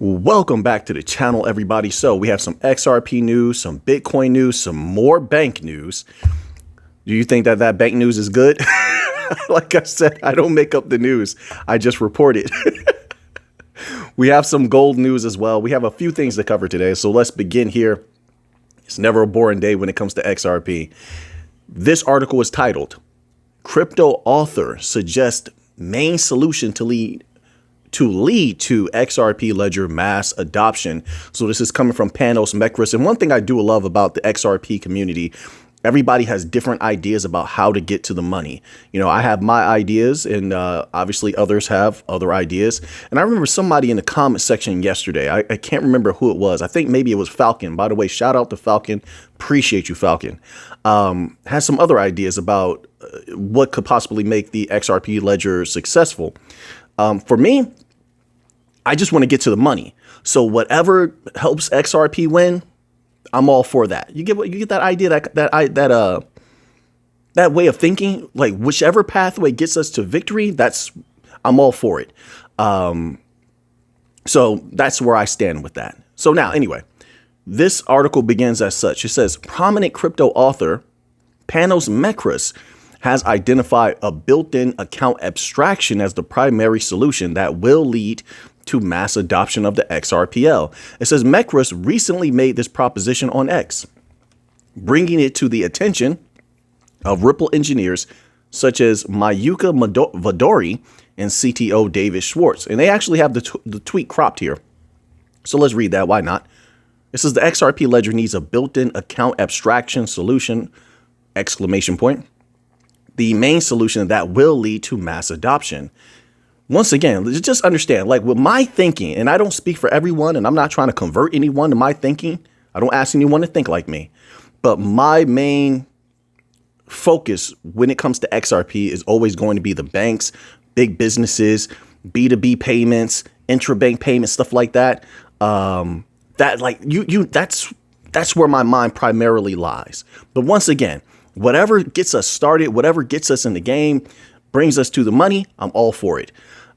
Welcome back to the channel, everybody. So we have some XRP news, some Bitcoin news, some more bank news. Do you think that bank news is good? Like I said, I don't make up the news. I just report it. We have some gold news as well. We have a few things to cover today. So let's begin here. It's never a boring day when it comes to XRP. This article is titled, Crypto Author Suggests Main Solution to lead to XRP Ledger mass adoption. So this is coming from Panos Mekras. And one thing I do love about the XRP community, everybody has different ideas about how to get to the money. You know, I have my ideas and obviously others have other ideas. And I remember somebody in the comment section yesterday, I can't remember who it was. I think maybe it was Falcon. By the way, shout out to Falcon. Appreciate you, Falcon. Has some other ideas about what could possibly make the XRP Ledger successful. For me, I just want to get to the money. So whatever helps XRP win, I'm all for that. You get that idea, that way of thinking, like whichever pathway gets us to victory, I'm all for it. So that's where I stand with that. So now, anyway, this article begins as such. It says, prominent crypto author Panos Mekras has identified a built-in account abstraction as the primary solution that will lead to mass adoption of the XRPL. It says Mekras recently made this proposition on X, bringing it to the attention of Ripple engineers such as Mayuka Vadori and CTO David Schwartz. And they actually have the tweet cropped here. So let's read that. Why not? It says the XRP Ledger needs a built-in account abstraction solution, ! The main solution that will lead to mass adoption. Once again, just understand, like with my thinking, and I don't speak for everyone, and I'm not trying to convert anyone to my thinking. I don't ask anyone to think like me. But my main focus when it comes to XRP is always going to be the banks, big businesses, B2B payments, intrabank payments, stuff like that. That's where my mind primarily lies. But once again, whatever gets us started, whatever gets us in the game, brings us to the money, I'm all for it.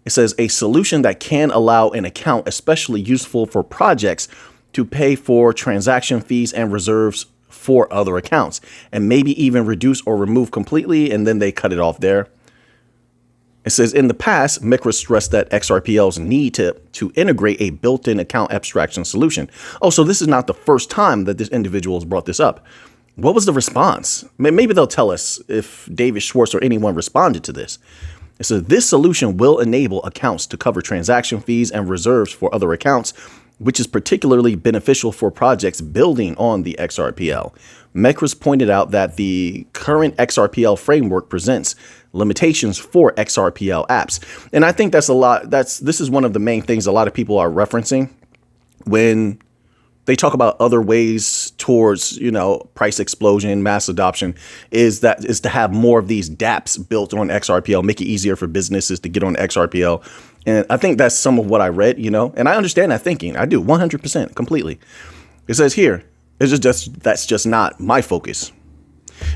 It says a solution that can allow an account, especially useful for projects, to pay for transaction fees and reserves for other accounts, and maybe even reduce or remove completely. And then they cut it off there. It says in the past, Mekras stressed that XRPLs need to integrate a built-in account abstraction solution. Oh, so this is not the first time that this individual has brought this up. What was the response? Maybe they'll tell us if David Schwartz or anyone responded to this. It says this solution will enable accounts to cover transaction fees and reserves for other accounts, which is particularly beneficial for projects building on the XRPL. Mekras pointed out that the current XRPL framework presents limitations for XRPL apps. And I think this is one of the main things a lot of people are referencing when they talk about other ways towards, price explosion, mass adoption, is to have more of these dApps built on XRPL, make it easier for businesses to get on XRPL. And I think that's some of what I read, and I understand that thinking. I do 100% completely. It says here, that's just not my focus.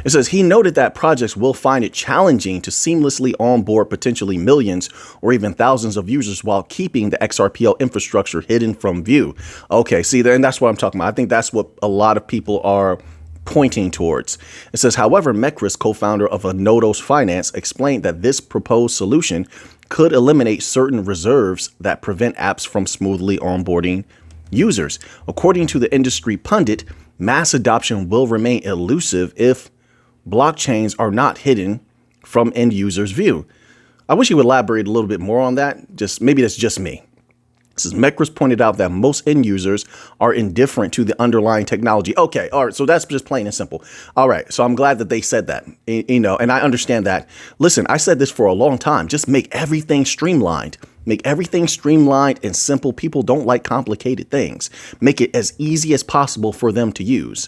It says he noted that projects will find it challenging to seamlessly onboard potentially millions or even thousands of users while keeping the XRPL infrastructure hidden from view. Okay, see, and that's what I'm talking about. I think that's what a lot of people are pointing towards. It says, however, Mekras, co-founder of Nodos Finance, explained that this proposed solution could eliminate certain reserves that prevent apps from smoothly onboarding users. According to the industry pundit, mass adoption will remain elusive if blockchains are not hidden from end users' view. I wish you would elaborate a little bit more on that. Maybe that's just me. This is Mekras pointed out that most end users are indifferent to the underlying technology. Okay, all right, so that's just plain and simple. All right, so I'm glad that they said that, and I understand that. Listen, I said this for a long time. Just make everything streamlined. Make everything streamlined and simple. People don't like complicated things. Make it as easy as possible for them to use.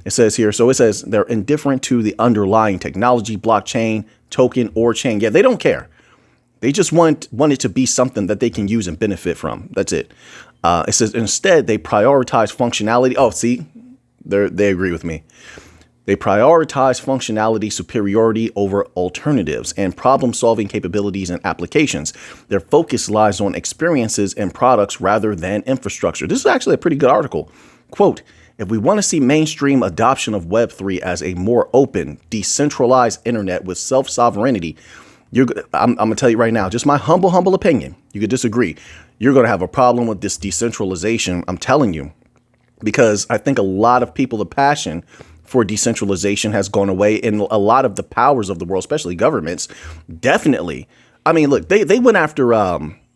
It says here, so it says they're indifferent to the underlying technology, blockchain, token, or chain. Yeah, they don't care. They just want it to be something that they can use and benefit from. That's it. It says instead they prioritize functionality. Oh, see, they agree with me. They prioritize functionality superiority over alternatives and problem-solving capabilities and applications. Their focus lies on experiences and products rather than infrastructure. This is actually a pretty good article. Quote, if we want to see mainstream adoption of Web3 as a more open, decentralized internet with self-sovereignty, I'm going to tell you right now, just my humble opinion. You could disagree. You're going to have a problem with this decentralization. I'm telling you, because I think a lot of people, the passion for decentralization has gone away, and a lot of the powers of the world, especially governments, definitely. I mean, look, they went after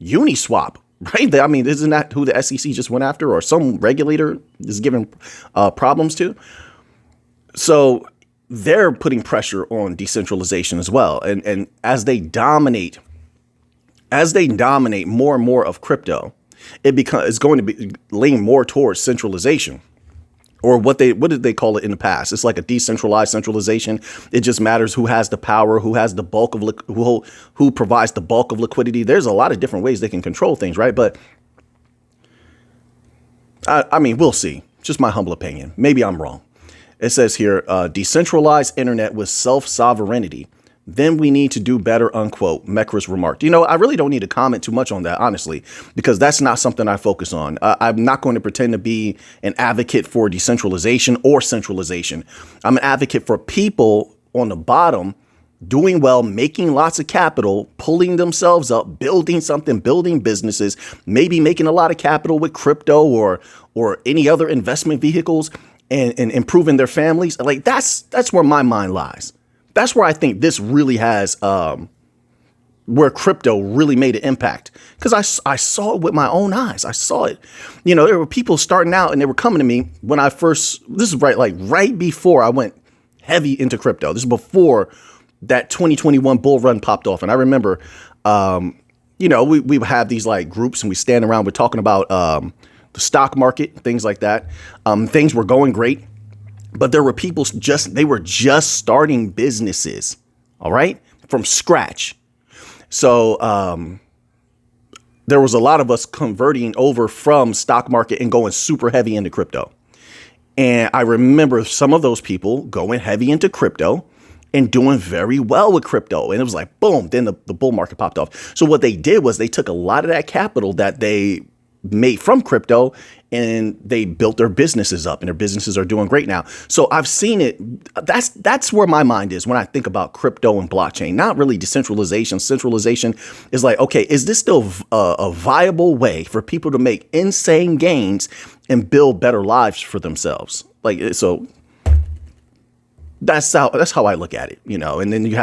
Uniswap, right? I mean, isn't that who the SEC just went after, or some regulator is giving problems to? So they're putting pressure on decentralization as well. And as they dominate more and more of crypto, it's going to be lean more towards centralization, or what did they call it in the past? It's like a decentralized centralization. It just matters who has the power, who has the bulk of who provides the bulk of liquidity. There's a lot of different ways they can control things, right? But I mean, we'll see. Just my humble opinion. Maybe I'm wrong. It says here, decentralized internet with self-sovereignty. Then we need to do better, unquote, Mekras remarked. You know, I really don't need to comment too much on that, honestly, because that's not something I focus on. I'm not going to pretend to be an advocate for decentralization or centralization. I'm an advocate for people on the bottom doing well, making lots of capital, pulling themselves up, building something, building businesses, maybe making a lot of capital with crypto or any other investment vehicles, and improving their families. Like that's where my mind lies. That's where I think this really has, where crypto really made an impact. Because I saw it with my own eyes. I saw it. You know, there were people starting out and they were coming to me when this is right before I went heavy into crypto. This is before that 2021 bull run popped off. And I remember, you know, we would have these like groups and we stand around, we're talking about the stock market, things like that. Things were going great. But there were people they were just starting businesses, all right, from scratch. So there was a lot of us converting over from stock market and going super heavy into crypto. And I remember some of those people going heavy into crypto and doing very well with crypto. And it was like, boom, then the bull market popped off. So what they did was they took a lot of that capital that they made from crypto and they built their businesses up, and their businesses are doing great now. So I've seen it. That's where my mind is when I think about crypto and blockchain, not really decentralization. Centralization is like, okay, is this still a viable way for people to make insane gains and build better lives for themselves? Like, so that's how I look at it, you know. And then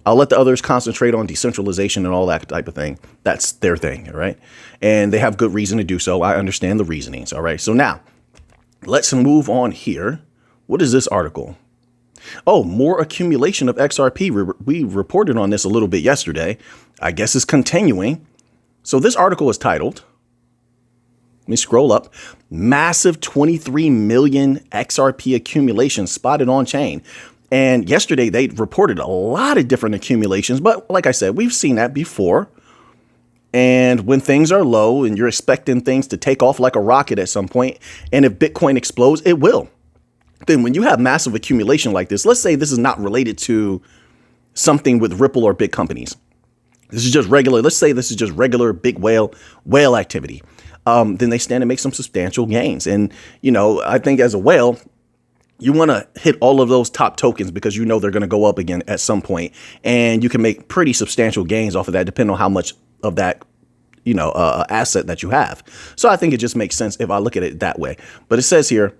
I'll let the others concentrate on decentralization and all that type of thing. That's their thing, all right? And they have good reason to do so. I understand the reasonings, all right? So now, let's move on here. What is this article? Oh, more accumulation of XRP. We reported on this a little bit yesterday. I guess it's continuing. So this article is titled, let me scroll up, massive 23 million XRP accumulation spotted on chain. And yesterday they reported a lot of different accumulations. But like I said, we've seen that before. And when things are low and you're expecting things to take off like a rocket at some point, and if Bitcoin explodes, it will. Then when you have massive accumulation like this, let's say this is not related to something with Ripple or big companies. This is just regular. Let's say this is just regular big whale activity. Then they stand to make some substantial gains. And, you know, I think as a whale, you want to hit all of those top tokens because you know they're going to go up again at some point, and you can make pretty substantial gains off of that, depending on how much of that, you know, asset that you have. So I think it just makes sense if I look at it that way. But it says here,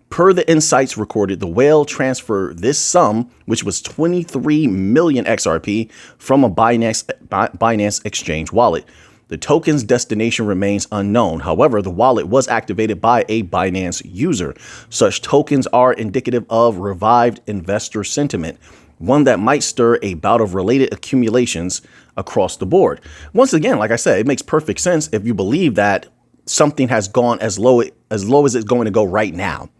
per the insights recorded, the whale transferred this sum, which was 23 million XRP, from a Binance exchange wallet. The token's destination remains unknown. However, the wallet was activated by a Binance user. Such tokens are indicative of revived investor sentiment, one that might stir a bout of related accumulations across the board. Once again, like I said, it makes perfect sense if you believe that something has gone as low as it's going to go right now,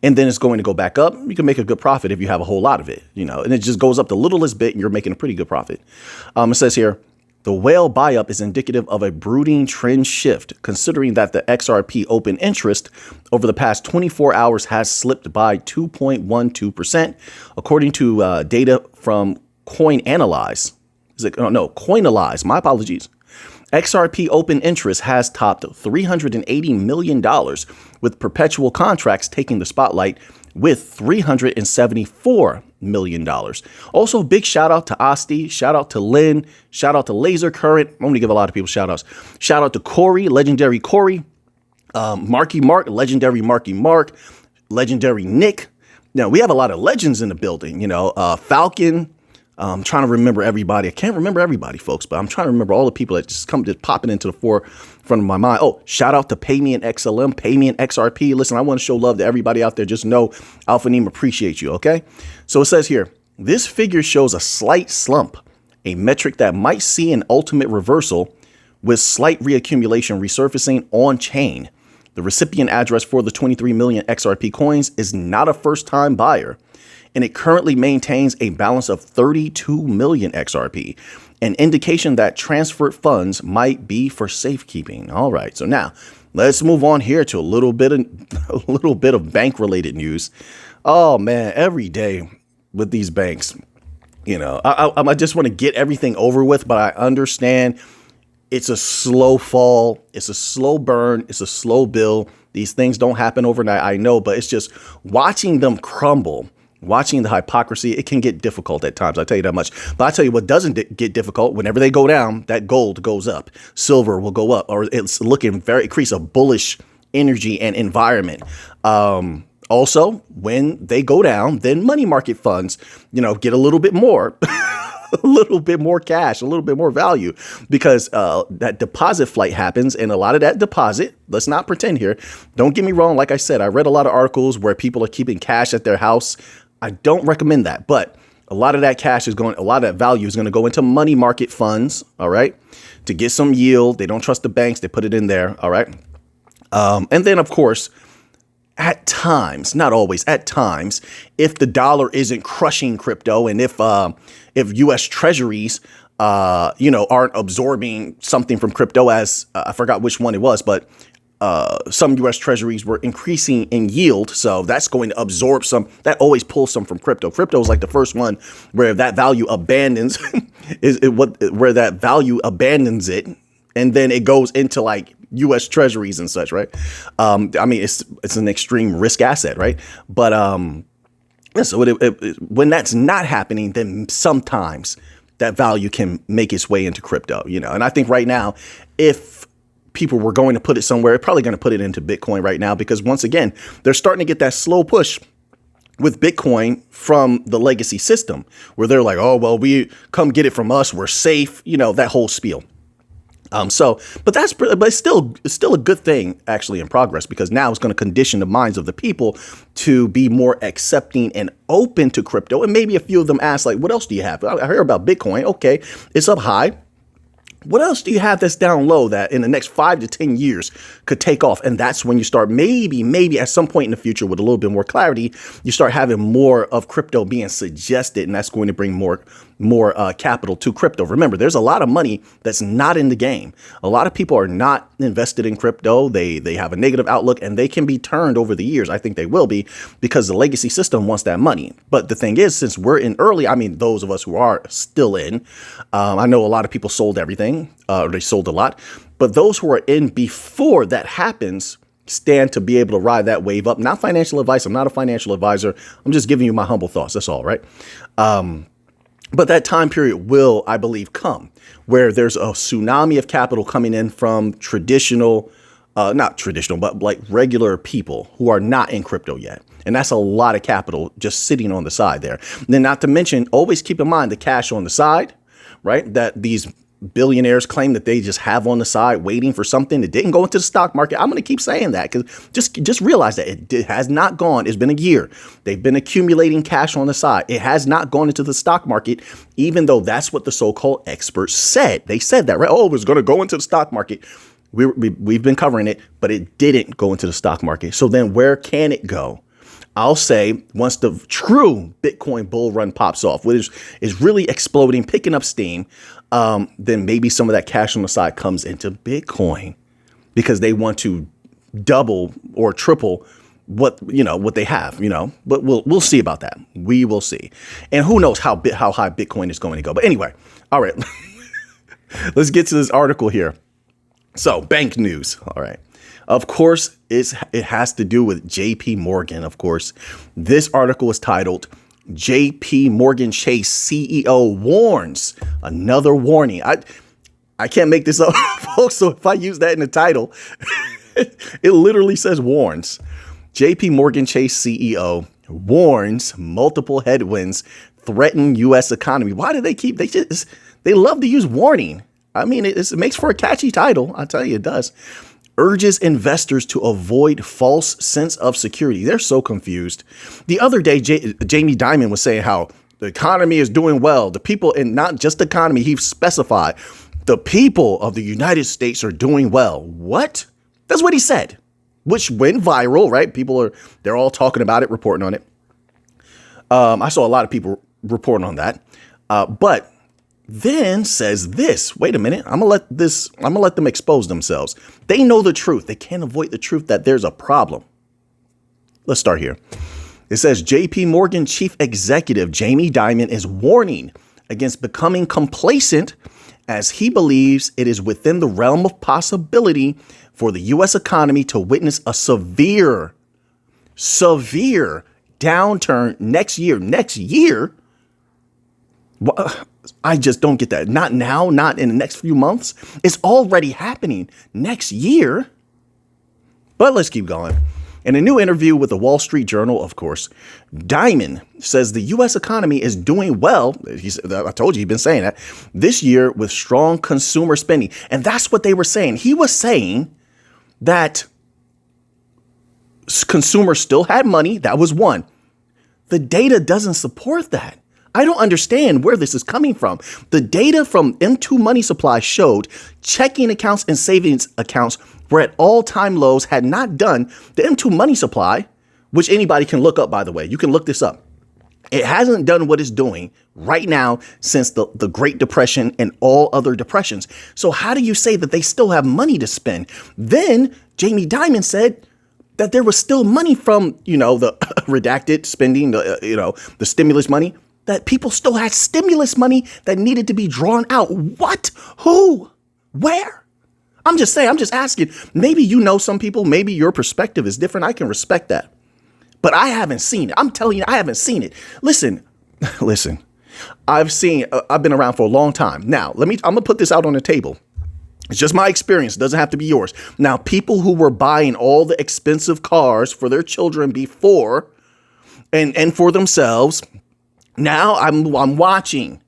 and then it's going to go back up. You can make a good profit if you have a whole lot of it, you know, and it just goes up the littlest bit and you're making a pretty good profit. It says here, The whale buy-up is indicative of a brooding trend shift, considering that the XRP open interest over the past 24 hours has slipped by 2.12%, according to data from Coinalyze. Coinalyze. My apologies. XRP open interest has topped $380 million, with perpetual contracts taking the spotlight with $374 million. Also, big shout out to Asti, shout out to Lynn, shout out to Laser Current. I'm going to give a lot of people shout outs. Shout out to Corey, legendary Corey, Marky Mark, legendary Marky Mark, legendary Nick. Now, we have a lot of legends in the building, Falcon. I'm trying to remember everybody. I can't remember everybody, folks, but I'm trying to remember all the people that just popping into the forefront of my mind. Oh, shout out to Payme and XLM, Payme and XRP. Listen, I want to show love to everybody out there. Just know Alpha Neem appreciate you, okay? So it says here, this figure shows a slight slump, a metric that might see an ultimate reversal with slight reaccumulation resurfacing on chain. The recipient address for the 23 million XRP coins is not a first-time buyer, and it currently maintains a balance of 32 million XRP, an indication that transferred funds might be for safekeeping. All right, so now let's move on here to a little bit of bank-related news. Oh man, every day with these banks, I just want to get everything over with, but I understand it's a slow fall, it's a slow burn, it's a slow build. These things don't happen overnight, I know, but it's just watching them crumble. Watching the hypocrisy, it can get difficult at times. I'll tell you that much. But I tell you what doesn't get difficult. Whenever they go down, that gold goes up. Silver will go up, or it's looking it creates a bullish energy and environment. Also, when they go down, then money market funds, get a little bit more, a little bit more cash, a little bit more value, because that deposit flight happens. And a lot of that deposit, let's not pretend here. Don't get me wrong. Like I said, I read a lot of articles where people are keeping cash at their house. I don't recommend that, but a lot of that cash a lot of that value is going to go into money market funds, all right, to get some yield. They don't trust the banks. They put it in there, all right. And then, of course, at times, not always, at times, if the dollar isn't crushing crypto and if U.S. treasuries, aren't absorbing something from crypto, as I forgot which one it was, but some U.S. treasuries were increasing in yield. So that's going to absorb some. That always pulls some from crypto. Crypto is like the first one where that value abandons where that value abandons it. And then it goes into like U.S. treasuries and such. Right. It's an extreme risk asset. Right. But so when that's not happening, then sometimes that value can make its way into crypto, and I think right now, if people were going to put it somewhere, probably going to put it into Bitcoin right now, because once again, they're starting to get that slow push with Bitcoin from the legacy system where they're like, oh, well, we come get it from us. We're safe. That whole spiel. But it's still a good thing actually in progress, because now it's going to condition the minds of the people to be more accepting and open to crypto. And maybe a few of them ask, like, what else do you have? I heard about Bitcoin. Okay, it's up high. What else do you have that's down low that in the next 5 to 10 years could take off? And that's when you start maybe at some point in the future with a little bit more clarity, you start having more of crypto being suggested. And that's going to bring more capital to crypto. Remember, there's a lot of money that's not in the game. A lot of people are not invested in crypto. They have a negative outlook, and they can be turned over the years. I think they will be, because the legacy system wants that money. But the thing is, since we're in early, those of us who are still in, I know a lot of people sold everything. They sold a lot. But those who are in before that happens stand to be able to ride that wave up. Not financial advice. I'm not a financial advisor. I'm just giving you my humble thoughts. That's all, right? But that time period will, I believe, come where there's a tsunami of capital coming in from not traditional, but like regular people who are not in crypto yet. And that's a lot of capital just sitting on the side there. And then not to mention, always keep in mind the cash on the side, right? That these billionaires claim that they just have on the side waiting for something that didn't go into the stock market. I'm going to keep saying that, because just realize that it has not gone. It's been a year. They've been accumulating cash on the side. It has not gone into the stock market, even though that's what the so-called experts said. They said that, right? Oh, it was going to go into the stock market. We've been covering it, but it didn't go into the stock market. So then where can it go? I'll say once the true Bitcoin bull run pops off, which is really exploding, picking up steam, then maybe some of that cash on the side comes into Bitcoin because they want to double or triple what they have, but we'll see about that. We will see. And who knows how high Bitcoin is going to go. But anyway, all right, let's get to this article here. So bank news. All right. Of course, it has to do with JP Morgan. Of course, this article is titled JP Morgan Chase CEO warns. Another warning. I can't make this up, folks. So if I use that in the title, it literally says warns. JP Morgan Chase CEO warns multiple headwinds threaten U.S. economy. Why do they love to use warning? I mean, it makes for a catchy title. I'll tell you, it does. Urges investors to avoid false sense of security. They're so confused. The other day, Jamie Dimon was saying how the economy is doing well. The people, and not just the economy, he specified, the people of the United States are doing well. What? That's what he said, which went viral, right? They're all talking about it, reporting on it. I saw a lot of people reporting on that. But then says this, wait a minute, I'm gonna let them expose themselves. They know the truth. They can't avoid the truth that there's a problem. Let's start here. It says JP Morgan chief executive Jamie Dimon is warning against becoming complacent as he believes it is within the realm of possibility for the U.S. economy to witness a severe downturn next year. Next year? I just don't get that. Not now, not in the next few months. It's already happening next year. But let's keep going. In a new interview with the Wall Street Journal, of course, Dimon says the U.S. economy is doing well. I told you he's been saying that this year with strong consumer spending. And that's what they were saying. He was saying that consumers still had money. That was one. The data doesn't support that. I don't understand where this is coming from. The data from M2 Money Supply showed checking accounts and savings accounts were at all-time lows, had not done. The M2 Money Supply, which anybody can look up, by the way. You can look this up. It hasn't done what it's doing right now since the Great Depression and all other depressions. So how do you say that they still have money to spend? Then Jamie Dimon said that there was still money from, the redacted spending, the stimulus money, that people still had stimulus money that needed to be drawn out. What? Who? Where? I'm just saying, I'm just asking. Maybe some people, maybe your perspective is different. I can respect that. But I haven't seen it. I'm telling you, I haven't seen it. Listen, I've been around for a long time. Now, I'm going to put this out on the table. It's just my experience. It doesn't have to be yours. Now, people who were buying all the expensive cars for their children before and for themselves, now I'm watching.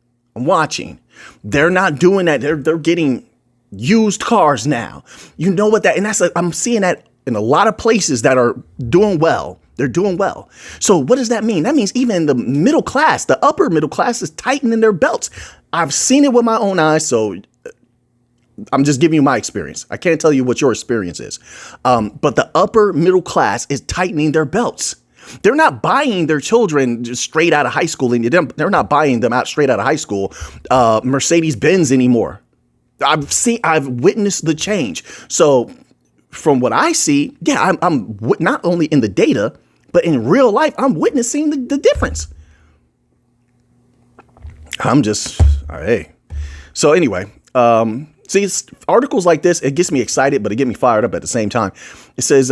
They're not doing that. They're getting used cars now. You know what that, and I'm seeing that in a lot of places that are doing well. They're doing well. So what does that mean? That means even the middle class, the upper middle class is tightening their belts. I've seen it with my own eyes. So I'm just giving you my experience. I can't tell you what your experience is. But the upper middle class is tightening their belts. They're not buying their children just straight out of high school. They're not buying them out straight out of high school, Mercedes-Benz anymore. I've witnessed the change. So from what I see, yeah, I'm not only in the data, but in real life, I'm witnessing the difference. All right. So anyway, see, articles like this, it gets me excited, but it gets me fired up at the same time. It says,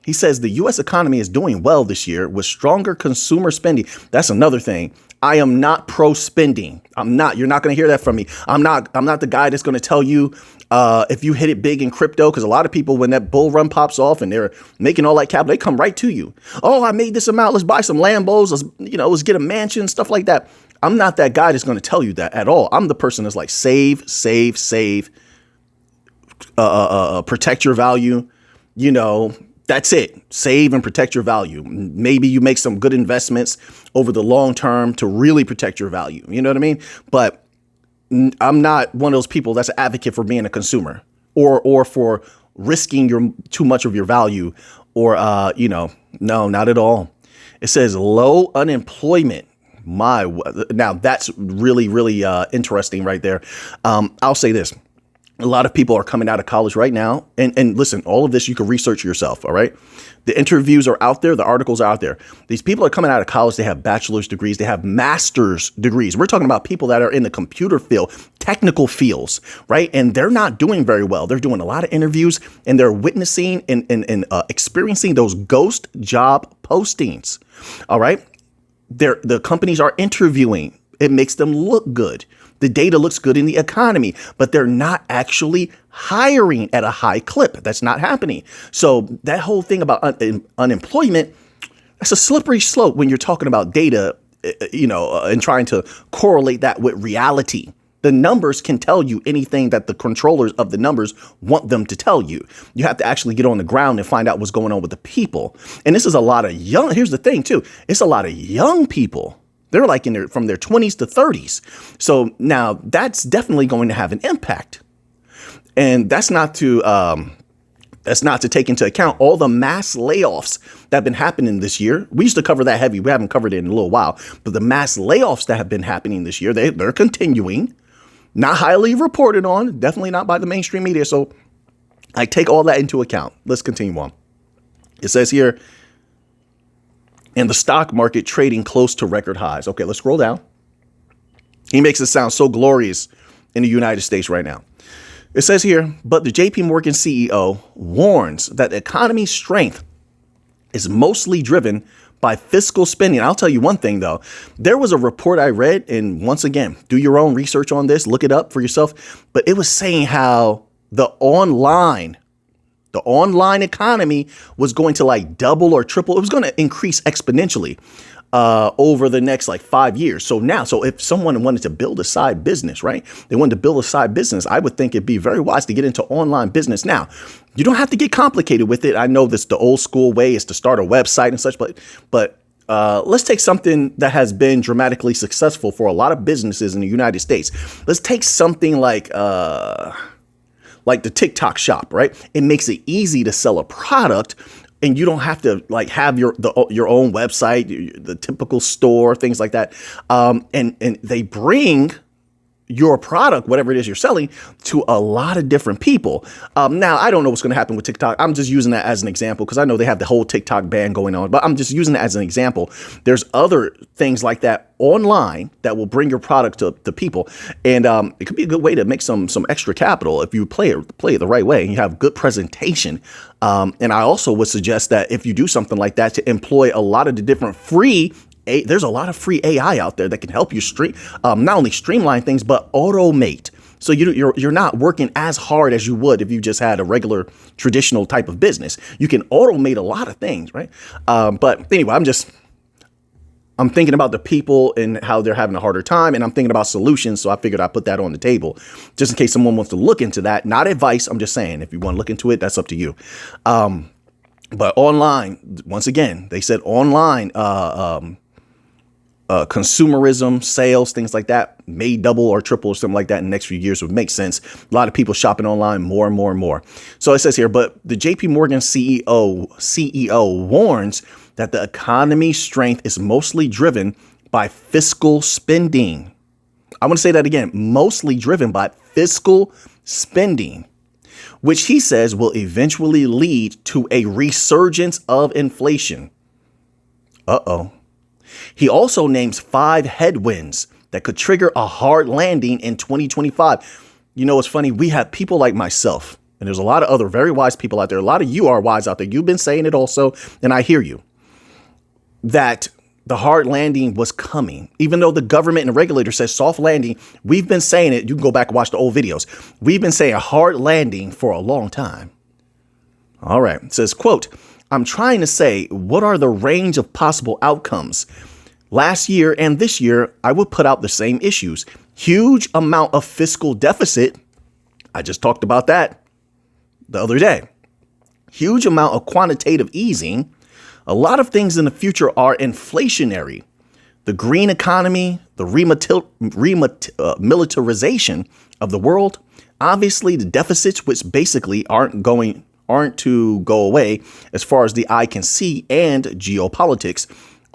he says the U.S. economy is doing well this year with stronger consumer spending. That's another thing. I am not pro spending. I'm not. You're not going to hear that from me. I'm not the guy that's going to tell you if you hit it big in crypto, because a lot of people, when that bull run pops off and they're making all that capital, they come right to you. Oh, I made this amount. Let's buy some Lambos. Let's get a mansion, stuff like that. I'm not that guy that's going to tell you that at all. I'm the person that's like save, protect your value. That's it. Save and protect your value. Maybe you make some good investments over the long term to really protect your value. You know what I mean? But I'm not one of those people that's an advocate for being a consumer or for risking too much of your value or, no, not at all. It says low unemployment. Now that's really, really interesting right there. I'll say this. A lot of people are coming out of college right now. And listen, all of this you can research yourself. All right. The interviews are out there. The articles are out there. These people are coming out of college. They have bachelor's degrees. They have master's degrees. We're talking about people that are in the computer field, technical fields, right? And they're not doing very well. They're doing a lot of interviews and they're witnessing and experiencing those ghost job postings. All right. The companies are interviewing. It makes them look good. The data looks good in the economy, but they're not actually hiring at a high clip. That's not happening. So that whole thing about unemployment, that's a slippery slope when you're talking about data, and trying to correlate that with reality. The numbers can tell you anything that the controllers of the numbers want them to tell you. You have to actually get on the ground and find out what's going on with the people. And this is a lot of here's the thing too. It's a lot of young people. They're like from their 20s to 30s. So now that's definitely going to have an impact. And that's not to take into account all the mass layoffs that have been happening this year. We used to cover that heavy. We haven't covered it in a little while. But the mass layoffs that have been happening this year, they're continuing. Not highly reported on, definitely not by the mainstream media. So I take all that into account. Let's continue on. It says here, and the stock market trading close to record highs. Okay, let's scroll down. He makes it sound so glorious in the United States right now. It says here, but the JP Morgan CEO warns that the economy's strength is mostly driven by fiscal spending. I'll tell you one thing, though. There was a report I read, and once again, do your own research on this, look it up for yourself. But it was saying how the online economy was going to like double or triple. It was going to increase exponentially over the next 5 years. So if someone wanted to build a side business, right? They wanted to build a side business. I would think it'd be very wise to get into online business. Now, you don't have to get complicated with it. I know this the old school way is to start a website and such, but let's take something that has been dramatically successful for a lot of businesses in the United States. Let's take something like the TikTok shop, right? It makes it easy to sell a product and you don't have to have your own website, the typical store, things like that. And they bring your product, whatever it is you're selling, to a lot of different people. Now, I don't know what's going to happen with TikTok. I'm just using that as an example because I know they have the whole TikTok ban going on, but I'm just using it as an example. There's other things like that online that will bring your product to people. And it could be a good way to make some extra capital if you play it the right way and you have good presentation. And I also would suggest that if you do something like that, to employ a lot of the different there's a lot of free AI out there that can help you not only streamline things, but automate. So you're not working as hard as you would if you just had a regular traditional type of business. You can automate a lot of things, right? But anyway, I'm thinking about the people and how they're having a harder time, and I'm thinking about solutions. So I figured I'd put that on the table just in case someone wants to look into that. Not advice. I'm just saying, if you want to look into it, that's up to you. But online, once again, they said online, consumerism, sales, things like that may double or triple or something like that in the next few years would make sense. A lot of people shopping online more and more and more. So it says here, but the JP Morgan CEO warns that the economy's strength is mostly driven by fiscal spending. I'm going to say that again, mostly driven by fiscal spending, which he says will eventually lead to a resurgence of inflation. Uh-oh. He also names 5 headwinds that could trigger a hard landing in 2025. You know, it's funny. We have people like myself, and there's a lot of other very wise people out there. A lot of you are wise out there. You've been saying it also, and I hear you, that the hard landing was coming. Even though the government and the regulator says soft landing, we've been saying it. You can go back and watch the old videos. We've been saying hard landing for a long time. All right. It says, quote, I'm trying to say, what are the range of possible outcomes? Last year and this year, I would put out the same issues. Huge amount of fiscal deficit. I just talked about that the other day. Huge amount of quantitative easing. A lot of things in the future are inflationary. The green economy, the militarization of the world. Obviously, the deficits, which basically aren't to go away as far as the eye can see, and geopolitics.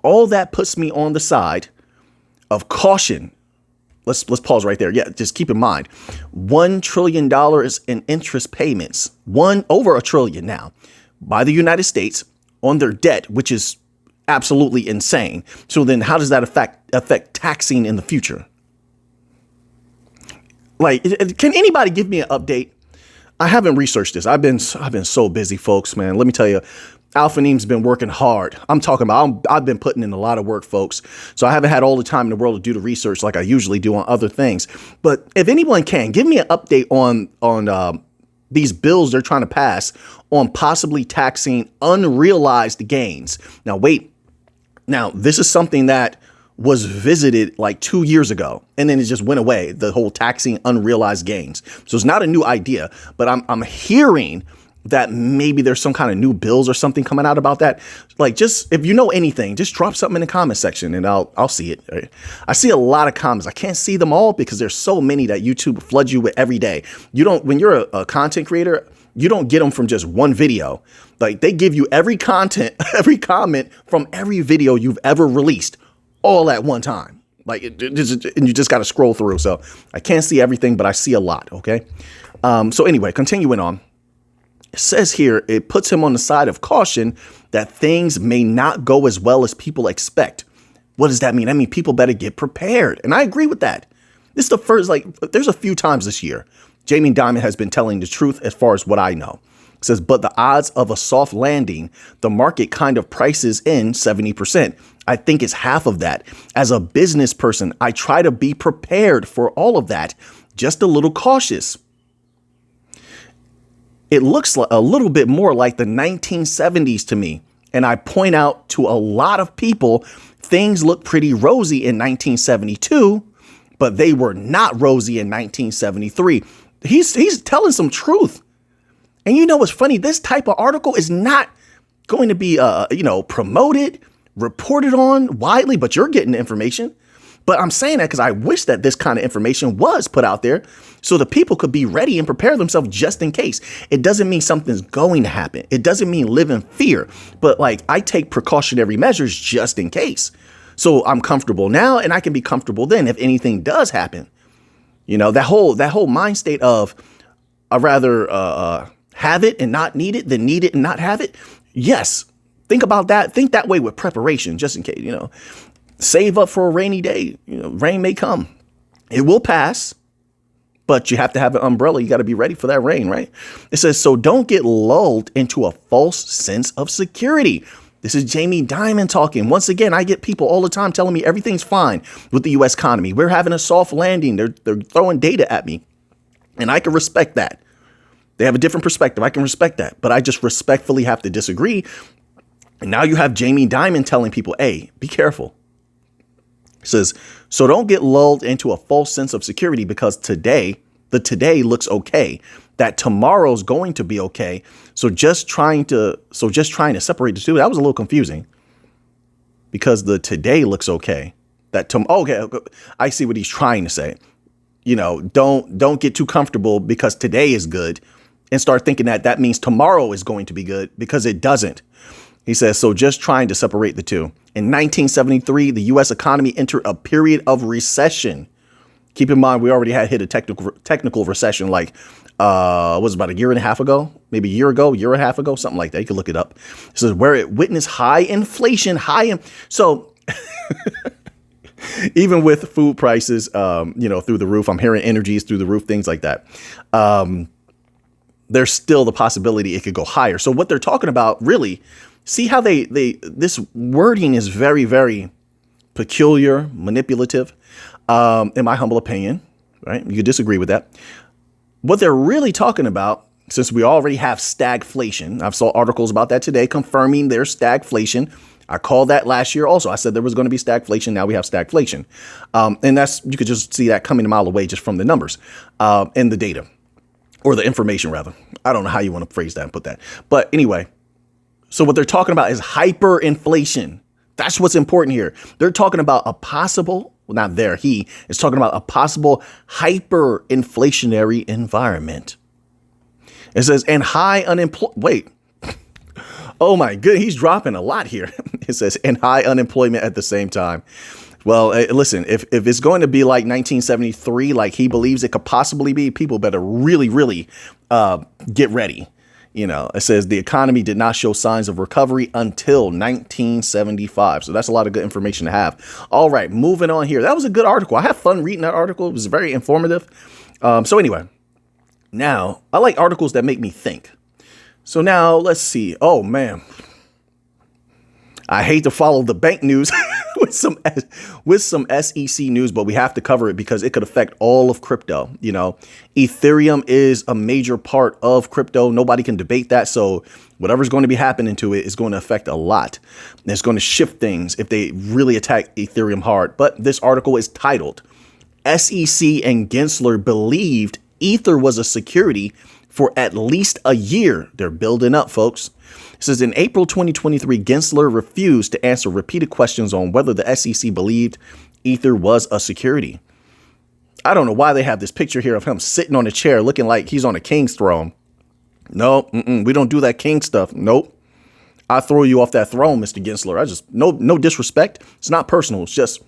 All that puts me on the side of caution. Let's pause right there. Yeah, just keep in mind, $1 trillion in interest payments, over $1 trillion now, by the United States on their debt, which is absolutely insane. So then how does that affect taxing in the future? Like, can anybody give me an update? I haven't researched this. I've been so busy, folks, man. Let me tell you, Alpha Neem's been working hard. I've been putting in a lot of work, folks. So I haven't had all the time in the world to do the research like I usually do on other things. But if anyone can, give me an update on these bills they're trying to pass on possibly taxing unrealized gains. Now, wait. Now, this is something that was visited like 2 years ago, and then it just went away, the whole taxing unrealized gains. So it's not a new idea, but I'm hearing that maybe there's some kind of new bills or something coming out about that. Like, just if you know anything, just drop something in the comment section and I'll see it. I see a lot of comments. I can't see them all because there's so many that YouTube floods you with every day. When you're a content creator, you don't get them from just one video. Like, they give you every comment from every video you've ever released all at one time. Like, and you just got to scroll through. So I can't see everything, but I see a lot. Okay. So anyway, continuing on. It says here, it puts him on the side of caution that things may not go as well as people expect. What does that mean? I mean, people better get prepared. And I agree with that. This is the first, there's a few times this year Jamie Dimon has been telling the truth as far as what I know. It says, but the odds of a soft landing, the market kind of prices in 70%. I think it's half of that. As a business person, I try to be prepared for all of that, just a little cautious. It looks a little bit more like the 1970s to me. And I point out to a lot of people, things look pretty rosy in 1972, but they were not rosy in 1973. He's telling some truth. And you know what's funny? This type of article is not going to be, promoted, reported on widely, but you're getting the information. But I'm saying that because I wish that this kind of information was put out there so the people could be ready and prepare themselves just in case. It doesn't mean something's going to happen. It doesn't mean live in fear. But I take precautionary measures just in case. So I'm comfortable now and I can be comfortable then if anything does happen. You know, that whole mind state of I'd rather have it and not need it than need it and not have it. Yes. Think about that. Think that way with preparation, just in case, save up for a rainy day. Rain may come. It will pass, but you have to have an umbrella. You got to be ready for that rain, right? It says, so don't get lulled into a false sense of security. This is Jamie Dimon talking. Once again, I get people all the time telling me everything's fine with the U.S. economy. We're having a soft landing. They're throwing data at me, and I can respect that. They have a different perspective. I can respect that, but I just respectfully have to disagree. And now you have Jamie Dimon telling people, hey, be careful. It says, so don't get lulled into a false sense of security because today looks okay, that tomorrow's going to be okay. So just trying to separate the two. That was a little confusing because the today looks okay. Okay. I see what he's trying to say. Don't get too comfortable because today is good and start thinking that means tomorrow is going to be good because it doesn't. He says, so just trying to separate the two. In 1973, the U.S. economy entered a period of recession. Keep in mind, we already had hit a technical recession was about a year and a half ago, maybe a year and a half ago, something like that. You can look it up. It says where it witnessed high inflation, so even with food prices, through the roof, I'm hearing energies through the roof, things like that. There's still the possibility it could go higher. So what they're talking about really, see how this wording is very, very peculiar, manipulative, in my humble opinion, right? You could disagree with that. What they're really talking about, since we already have stagflation, I've saw articles about that today confirming there's stagflation. I called that last year also. I said there was going to be stagflation. Now we have stagflation. And you could just see that coming a mile away just from the numbers and the data or the information, rather. I don't know how you want to phrase that and put that. But anyway, so what they're talking about is hyperinflation. That's what's important here. They're talking about a possible, he is talking about a possible hyperinflationary environment. It says, and high unemployment. Wait. Oh my goodness, he's dropping a lot here. It says, and high unemployment at the same time. Well, listen, if it's going to be like 1973, like he believes it could possibly be, people better really get ready. You know, it says the economy did not show signs of recovery until 1975. So that's a lot of good information to have. All right, moving on here. That was a good article. I had fun reading that article. It was very informative. So anyway, now I like articles that make me think. So now let's see. Oh, man. I hate to follow the bank news with some SEC news, but we have to cover it because it could affect all of crypto. You know, Ethereum is a major part of crypto. Nobody can debate that. So whatever's going to be happening to it is going to affect a lot. It's going to shift things if they really attack Ethereum hard. But this article is titled SEC and Gensler believed Ether was a security for at least a year. They're building up, folks. It says in April 2023, Gensler refused to answer repeated questions on whether the SEC believed Ether was a security. I don't know why they have this picture here of him sitting on a chair looking like he's on a king's throne. No, we don't do that king stuff. Nope. I throw you off that throne, Mr. Gensler. No disrespect. It's not personal. It's just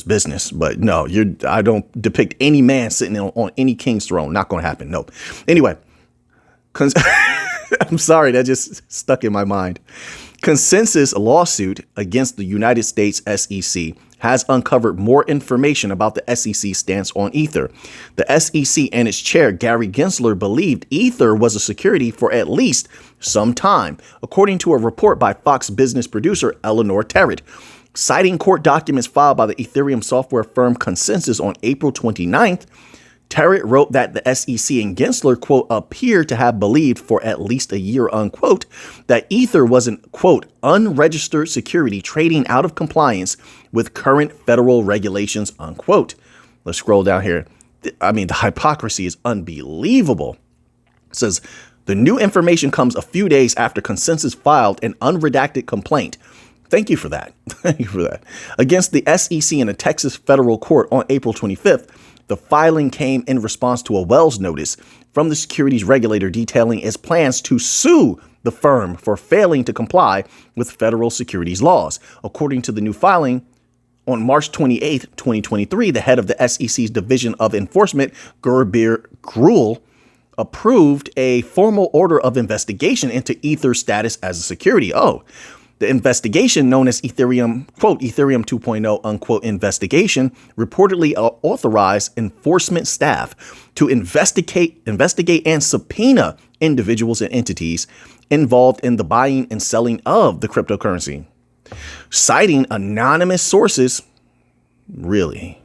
business. But no, I don't depict any man sitting on any king's throne. Not going to happen. No. Anyway, I'm sorry, that just stuck in my mind. Consensus lawsuit against the United States SEC has uncovered more information about the SEC stance on Ether. The SEC and its chair, Gary Gensler, believed Ether was a security for at least some time, according to a report by Fox Business producer Eleanor Terrett. Citing court documents filed by the Ethereum software firm Consensus on April 29th, Terrett wrote that the SEC and Gensler, quote, appear to have believed for at least a year, unquote, that Ether was an, quote, unregistered security trading out of compliance with current federal regulations, unquote. Let's scroll down here. I mean, the hypocrisy is unbelievable. It says, the new information comes a few days after Consensus filed an unredacted complaint. Thank you for that. Thank you for that. Against the SEC in a Texas federal court on April 25th, the filing came in response to a Wells notice from the securities regulator detailing its plans to sue the firm for failing to comply with federal securities laws. According to the new filing, on March 28, 2023, the head of the SEC's Division of Enforcement, Gurbir Grul, approved a formal order of investigation into Ether's status as a security. The investigation, known as Ethereum, quote, Ethereum 2.0, unquote, investigation, reportedly authorized enforcement staff to investigate and subpoena individuals and entities involved in the buying and selling of the cryptocurrency. Citing anonymous sources, really,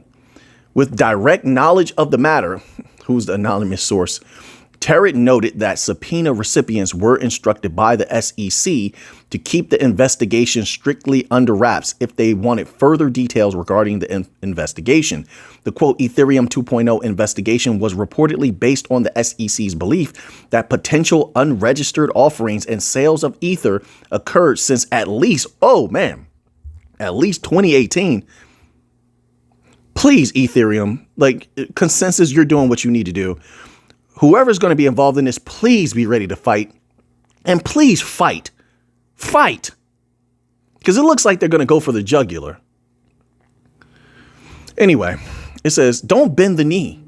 with direct knowledge of the matter, who's the anonymous source? Terrett noted that subpoena recipients were instructed by the SEC to keep the investigation strictly under wraps if they wanted further details regarding the investigation. The quote, Ethereum 2.0 investigation was reportedly based on the SEC's belief that potential unregistered offerings and sales of Ether occurred since at least 2018. Please, Ethereum, like Consensus, you're doing what you need to do. Whoever's going to be involved in this, please be ready to fight. And please fight. Fight. Because it looks like they're going to go for the jugular. Anyway, it says, don't bend the knee.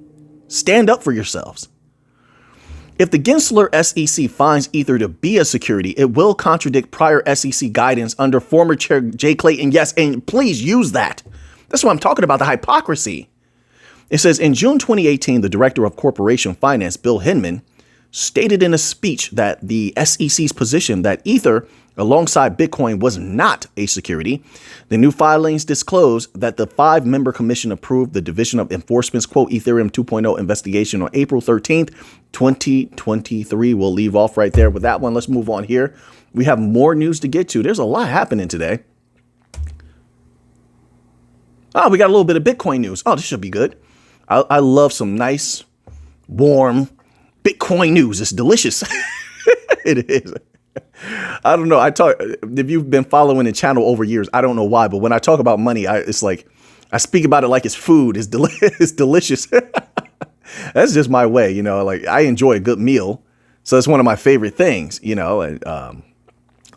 Stand up for yourselves. If the Gensler SEC finds Ether to be a security, it will contradict prior SEC guidance under former Chair Jay Clayton. Yes, and please use that. That's what I'm talking about, the hypocrisy. It says in June 2018, the director of corporation finance, Bill Hinman, stated in a speech that the SEC's position that Ether alongside Bitcoin was not a security. The new filings disclose that the 5-member commission approved the Division of Enforcement's, quote, Ethereum 2.0 investigation on April 13th, 2023. We'll leave off right there with that one. Let's move on here. We have more news to get to. There's a lot happening today. We got a little bit of Bitcoin news. This should be good. I love some nice, warm Bitcoin news. It's delicious. It is. I don't know. If you've been following the channel over years, I don't know why, but when I talk about money, it's like I speak about it like it's food. It's delicious. That's just my way, like I enjoy a good meal. So it's one of my favorite things, and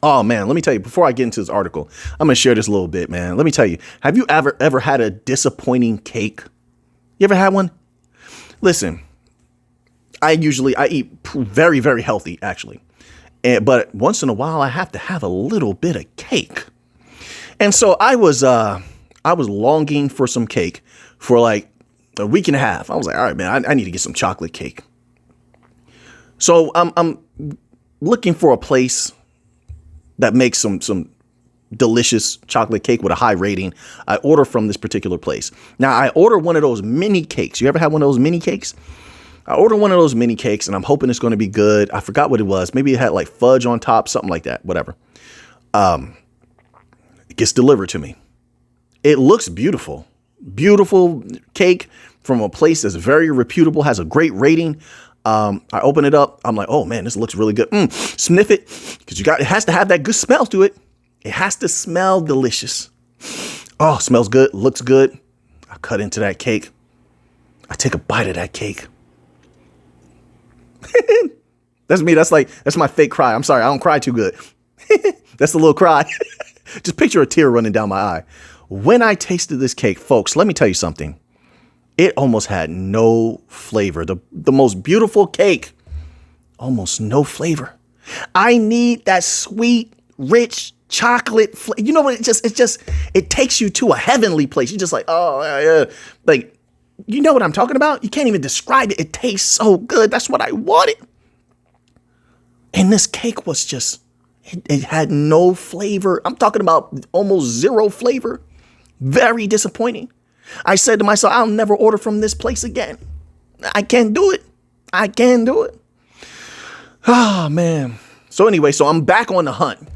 Oh man, let me tell you, before I get into this article, I'm going to share this a little bit, man. Let me tell you, have you ever had a disappointing cake? You ever had one? Listen, I eat very, very healthy, actually. But once in a while, I have to have a little bit of cake. And so I was longing for some cake for like a week and a half. I was like, all right, man, I need to get some chocolate cake. So I'm looking for a place that makes some delicious chocolate cake with a high rating. I order from this particular place. Now I order one of those mini cakes. You ever had one of those mini cakes? I order one of those mini cakes and I'm hoping it's going to be good. I forgot what it was. Maybe it had like fudge on top, something like that, whatever. It gets delivered to me. It looks beautiful, beautiful cake from a place that's very reputable, has a great rating. I open it up. I'm like, oh man, this looks really good. Sniff it because it has to have that good smell to it. It has to smell delicious. Oh, smells good. Looks good. I cut into that cake. I take a bite of that cake. That's me. That's my fake cry. I'm sorry. I don't cry too good. That's a little cry. Just picture a tear running down my eye. When I tasted this cake, folks, let me tell you something. It almost had no flavor. The most beautiful cake, almost no flavor. I need that sweet, rich chocolate. You know what? It takes you to a heavenly place. You're just like, oh, yeah. Like, you know what I'm talking about? You can't even describe it. It tastes so good. That's what I wanted. And this cake was just, it had no flavor. I'm talking about almost zero flavor. Very disappointing. I said to myself, I'll never order from this place again. I can't do it. I can't do it. Oh, man. So anyway, I'm back on the hunt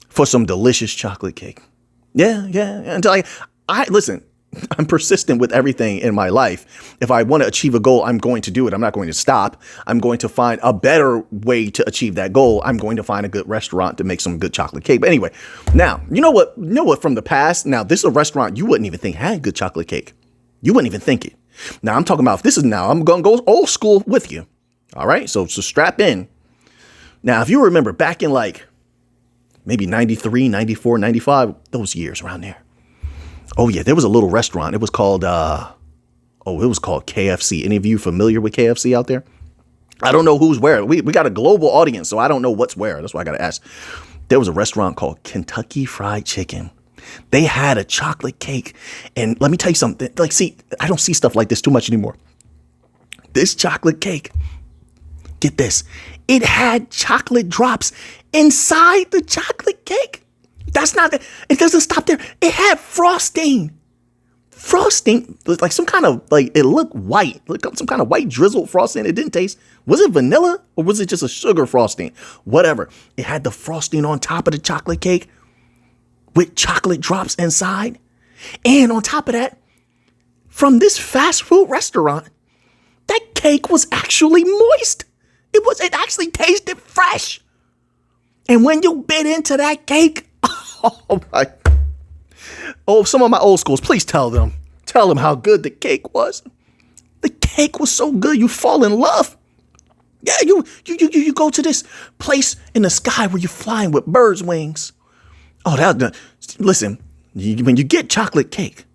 for some delicious chocolate cake. Yeah. Until I listen, I'm persistent with everything in my life. If I want to achieve a goal, I'm going to do it. I'm not going to stop. I'm going to find a better way to achieve that goal. I'm going to find a good restaurant to make some good chocolate cake. But anyway, now, you know what from the past? Now, this is a restaurant you wouldn't even think had good chocolate cake. You wouldn't even think it. Now, I'm talking about I'm going to go old school with you. All right. So strap in. Now, if you remember back in like maybe 93, 94, 95, those years around there. Oh, yeah, there was a little restaurant. It was called KFC. Any of you familiar with KFC out there? I don't know who's where. We got a global audience, so I don't know what's where. That's why I got to ask. There was a restaurant called Kentucky Fried Chicken. They had a chocolate cake. And let me tell you something. Like, see, I don't see stuff like this too much anymore. This chocolate cake, get this, it had chocolate drops inside the chocolate cake. It doesn't stop there. It had frosting, like some kind of, like, it looked white, like some kind of white drizzled frosting. It didn't taste, was it vanilla or was it just a sugar frosting? Whatever. It had the frosting on top of the chocolate cake with chocolate drops inside. And on top of that, from this fast food restaurant, that cake was actually moist. It actually tasted fresh. And when you bit into that cake, some of my old schools, please tell them how good the cake was. The cake was so good, you fall in love. Yeah, you go to this place in the sky where you're flying with birds' wings. Oh, listen, when you get chocolate cake,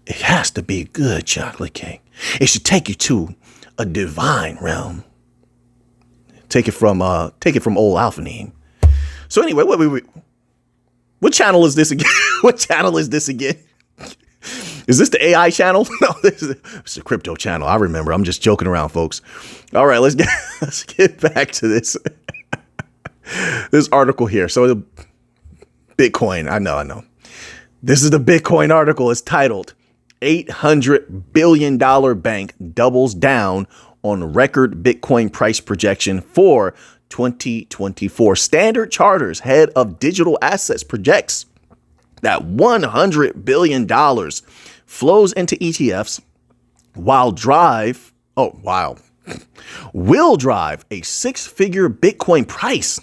it has to be good chocolate cake. It should take you to a divine realm. Take it from old Alphanine. So anyway, what channel is this again? What channel is this again? Is this the AI channel? No, it's the crypto channel. I remember. I'm just joking around, folks. All right, let's get back to this article here. So the Bitcoin, I know. This is the Bitcoin article. It's titled $800 billion bank doubles down on record Bitcoin price projection for 2024. Standard Chartered's head of digital assets projects that $100 billion flows into ETFs will drive a six-figure Bitcoin price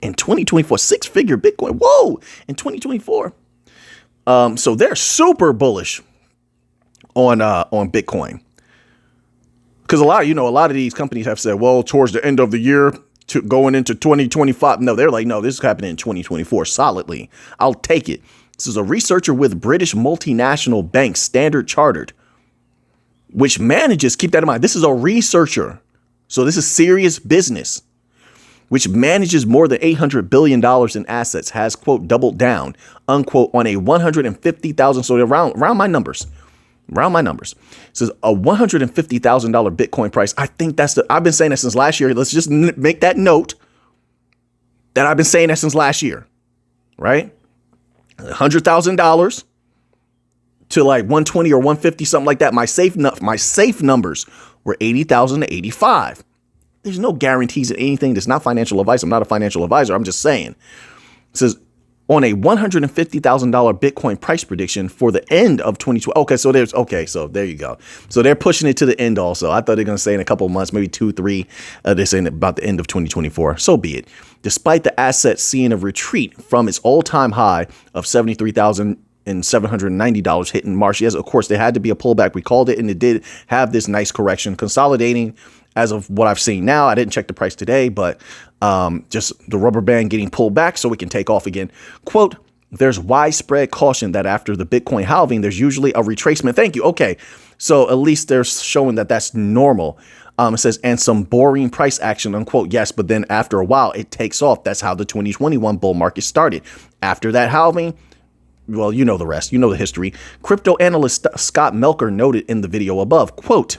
in 2024. Six-figure Bitcoin. Whoa! In 2024. So they're super bullish on Bitcoin. Because a lot of these companies have said, well, towards the end of the year, to going into 2025. No, they're like, no, this is happening in 2024 solidly. I'll take it. This is a researcher with British multinational bank Standard Chartered, which manages, keep that in mind, this is a researcher. So this is serious business, which manages more than $800 billion in assets, has, quote, doubled down, unquote, on a 150,000. So around my numbers. It says a $150,000 Bitcoin price. I think I've been saying that since last year. Let's just make that note that I've been saying that since last year, right? $100,000 to like 120 or 150, something like that. My safe numbers were 80,000 to 85. There's no guarantees of anything. That's not financial advice. I'm not a financial advisor. I'm just saying. It says on a $150,000 Bitcoin price prediction for the end of 2020. So there you go. So they're pushing it to the end also. I thought they were going to say in a couple of months, maybe 2-3. They're saying about the end of 2024. So be it. Despite the asset seeing a retreat from its all-time high of $73,790 hit in March. Yes, of course, there had to be a pullback. We called it, and it did have this nice correction, consolidating. As of what I've seen now, I didn't check the price today, but just the rubber band getting pulled back so we can take off again. Quote, there's widespread caution that after the Bitcoin halving, there's usually a retracement. Thank you. Okay. So at least they're showing that that's normal. It says, and some boring price action, unquote. Yes, but then after a while, it takes off. That's how the 2021 bull market started. After that halving, well, you know the rest. You know the history. Crypto analyst Scott Melker noted in the video above, quote,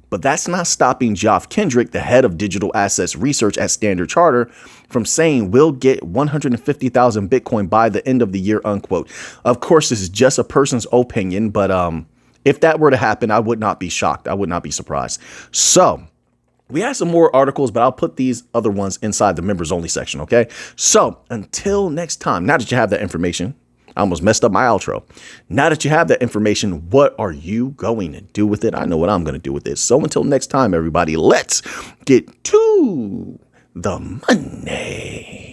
but that's not stopping Geoff Kendrick, the head of digital assets research at Standard Chartered, from saying we'll get 150,000 Bitcoin by the end of the year, unquote. Of course, this is just a person's opinion, but if that were to happen, I would not be shocked. I would not be surprised. So we have some more articles, but I'll put these other ones inside the members only section. OK, so until next time, now that you have that information, I almost messed up my outro. Now that you have that information, what are you going to do with it? I know what I'm going to do with it. So until next time, everybody, let's get to the money.